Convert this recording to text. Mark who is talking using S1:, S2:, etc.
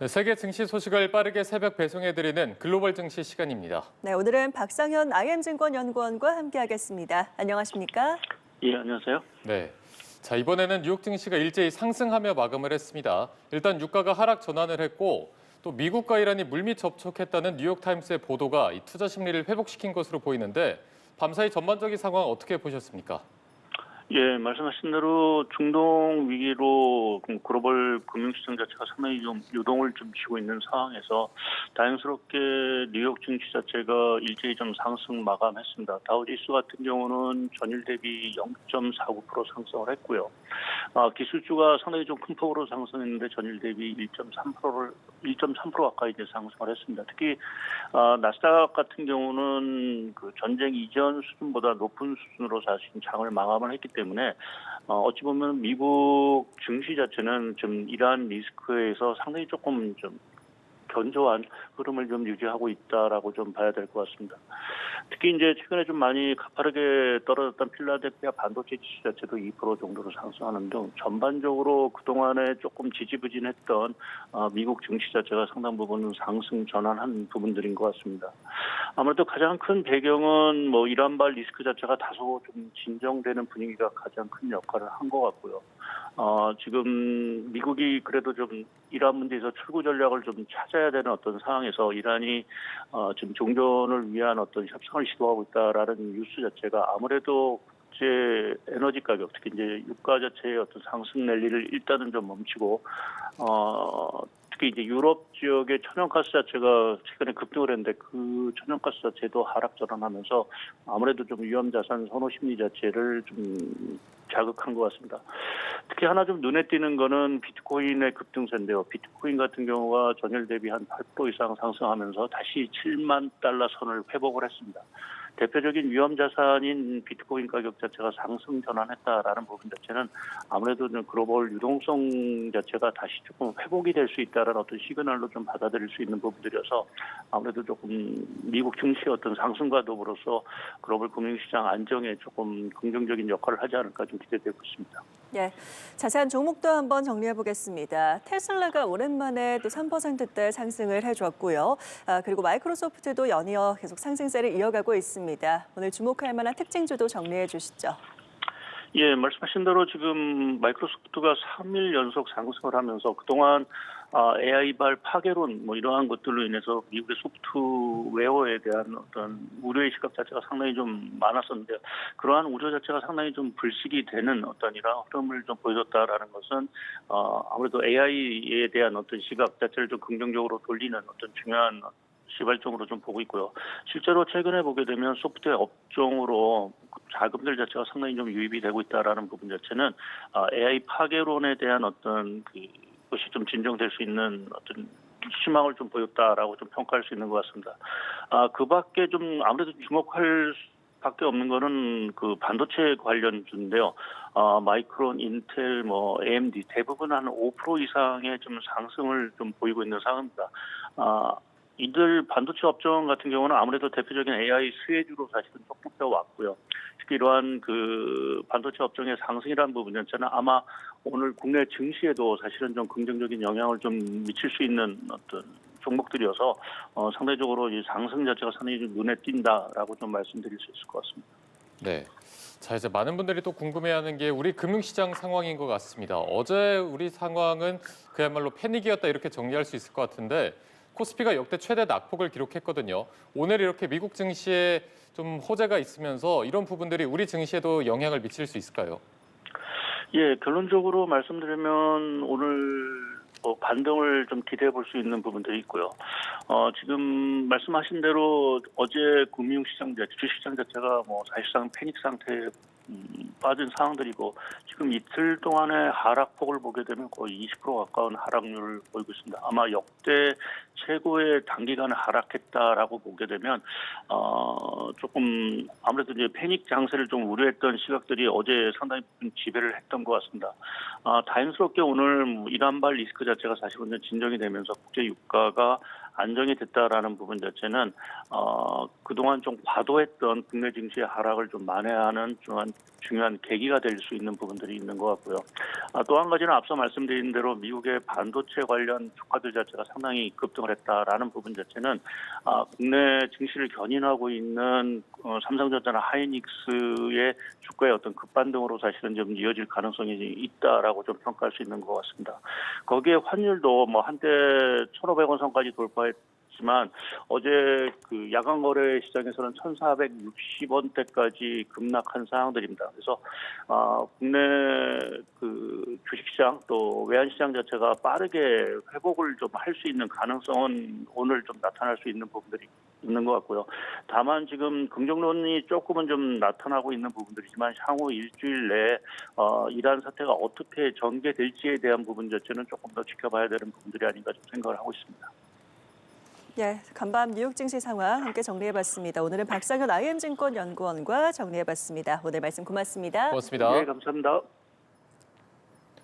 S1: 네, 세계 증시 소식을 빠르게 새벽 배송해드리는 글로벌 증시 시간입니다.
S2: 네, 오늘은 박상현 IM증권 연구원과 함께하겠습니다. 안녕하십니까?
S3: 예, 안녕하세요.
S1: 네. 자, 이번에는 뉴욕 증시가 일제히 상승하며 마감을 했습니다. 일단 유가가 하락 전환을 했고 또 미국과 이란이 물밑 접촉했다는 뉴욕타임스의 보도가 이 투자 심리를 회복시킨 것으로 보이는데 밤사이 전반적인 상황 어떻게 보셨습니까?
S3: 예, 말씀하신 대로 중동 위기로 글로벌 금융시장 자체가 상당히 좀 유동을 좀 쥐고 있는 상황에서 다행스럽게 뉴욕 증시 자체가 일제히 좀 상승 마감했습니다. 다우지수 같은 경우는 전일 대비 0.49% 상승을 했고요. 기술주가 상당히 좀 큰 폭으로 상승했는데 전일 대비 1.3% 가까이 이제 상승을 했습니다. 특히 나스닥 같은 경우는 그 전쟁 이전 수준보다 높은 수준으로 사실 장을 마감을 했기 때문에 어찌 보면 미국 증시 자체는 좀 이러한 리스크에서 상당히 조금 좀 견조한 흐름을 좀 유지하고 있다라고 좀 봐야 될 것 같습니다. 특히 이제 최근에 좀 많이 가파르게 떨어졌던 필라델피아 반도체 지수 자체도 2% 정도로 상승하는 등 전반적으로 그동안에 조금 지지부진했던 미국 증시 자체가 상당 부분 상승 전환한 부분들인 것 같습니다. 아무래도 가장 큰 배경은 뭐 이란발 리스크 자체가 다소 좀 진정되는 분위기가 가장 큰 역할을 한 것 같고요. 지금 미국이 그래도 좀 이란 문제에서 출구 전략을 좀 찾아야 되는 어떤 상황에서 이란이 지금 종전을 위한 어떤 협상을 시도하고 있다라는 뉴스 자체가 아무래도 국제 에너지 가격, 특히 이제 유가 자체의 어떤 상승 랠리를 일단은 좀 멈추고 특히 이제 유럽 지역의 천연가스 자체가 최근에 급등을 했는데 그 천연가스 자체도 하락 전환하면서 아무래도 좀 위험자산 선호 심리 자체를 좀 자극한 것 같습니다. 특히 하나 좀 눈에 띄는 거는 비트코인의 급등세인데요. 비트코인 같은 경우가 전일 대비 한 8% 이상 상승하면서 다시 7만 달러 선을 회복을 했습니다. 대표적인 위험 자산인 비트코인 가격 자체가 상승 전환했다라는 부분 자체는 아무래도 글로벌 유동성 자체가 다시 조금 회복이 될 수 있다라는 어떤 시그널로 좀 받아들일 수 있는 부분들이어서 아무래도 조금 미국 증시의 어떤 상승과 더불어서 글로벌 금융시장 안정에 조금 긍정적인 역할을 하지 않을까 좀 기대되고 있습니다.
S2: 예, 자세한 종목도 한번 정리해 보겠습니다. 테슬라가 오랜만에 또 3%대 상승을 해줬고요. 그리고 마이크로소프트도 연이어 계속 상승세를 이어가고 있습니다. 오늘 주목할 만한 특징주도 정리해 주시죠.
S3: 예, 말씀하신 대로 지금 마이크로소프트가 3일 연속 상승을 하면서 그동안 AI발 파괴론 뭐 이러한 것들로 인해서 미국의 소프트웨어에 대한 어떤 우려의 시각 자체가 상당히 좀 많았었는데 그러한 우려 자체가 상당히 좀 불식이 되는 어떤 이러한 흐름을 좀 보여줬다라는 것은 아무래도 AI에 대한 어떤 시각 자체를 좀 긍정적으로 돌리는 어떤 중요한 시발점으로 좀 보고 있고요. 실제로 최근에 보게 되면 소프트웨어 업종으로 자금들 자체가 상당히 좀 유입이 되고 있다라는 부분 자체는 AI 파괴론에 대한 어떤 것이 좀 진정될 수 있는 어떤 희망을 좀 보였다라고 좀 평가할 수 있는 것 같습니다. 그 밖에 좀 아무래도 주목할 밖에 없는 거는 그 반도체 관련주인데요. 마이크론, 인텔, 뭐 AMD 대부분 한 5% 이상의 좀 상승을 좀 보이고 있는 상황입니다. 이들 반도체 업종 같은 경우는 아무래도 대표적인 AI 수혜주로 사실은 조금 더 왔고요. 특히 이러한 그 반도체 업종의 상승이라는 부분 자체는 아마 오늘 국내 증시에도 사실은 좀 긍정적인 영향을 좀 미칠 수 있는 어떤 종목들이어서 상대적으로 이 상승 자체가 상당히 좀 눈에 띈다라고 좀 말씀드릴 수 있을 것 같습니다.
S1: 네. 자, 이제 많은 분들이 또 궁금해하는 게 우리 금융시장 상황인 것 같습니다. 어제 우리 상황은 그야말로 패닉이었다 이렇게 정리할 수 있을 것 같은데 코스피가 역대 최대 낙폭을 기록했거든요. 오늘 이렇게 미국 증시에 좀 호재가 있으면서 이런 부분들이 우리 증시에도 영향을 미칠 수 있을까요?
S3: 예, 결론적으로 말씀드리면 오늘 반등을 좀 기대해 볼 수 있는 부분들이 있고요. 지금 말씀하신 대로 어제 금융시장, 주식시장 자체가 뭐 사실상 패닉 상태에 빠진 상황들이고 지금 이틀 동안의 하락폭을 보게 되면 거의 20% 가까운 하락률을 보이고 있습니다. 아마 역대 최고의 단기간에 하락했다라고 보게 되면 조금 아무래도 이제 패닉 장세를 좀 우려했던 시각들이 어제 상당히 지배를 했던 것 같습니다. 다행스럽게 오늘 이란발 리스크 자체가 사실은 진정이 되면서 국제 유가가 안정이 됐다라는 부분 자체는 그동안 좀 과도했던 국내 증시의 하락을 좀 만회하는 중요한 위한 계기가 될 수 있는 부분들이 있는 것 같고요. 또 한 가지는 앞서 말씀드린 대로 미국의 반도체 관련 주가들 자체가 상당히 급등을 했다라는 부분 자체는 국내 증시를 견인하고 있는 삼성전자나 하이닉스의 주가의 어떤 급반등으로 사실은 좀 이어질 가능성이 있다라고 좀 평가할 수 있는 것 같습니다. 거기에 환율도 뭐 한때 1,500원 선까지 돌파했지만 어제 그 야간 거래 시장에서는 1,460원대까지 급락한 상황들입니다. 그래서 국내 그 주식시장 또 외환시장 자체가 빠르게 회복을 좀 할 수 있는 가능성은 오늘 좀 나타날 수 있는 부분들이 있는 것 같고요. 다만 지금 긍정론이 조금은 좀 나타나고 있는 부분들이지만 향후 일주일 내에 이러한 사태가 어떻게 전개될지에 대한 부분 자체는 조금 더 지켜봐야 되는 부분들이 아닌가 좀 생각을 하고 있습니다.
S2: 예, 간밤 뉴욕 증시 상황 함께 정리해봤습니다. 오늘은 박상현 IM증권 연구원과 정리해봤습니다. 오늘 말씀 고맙습니다.
S1: 고맙습니다.
S3: 네, 감사합니다.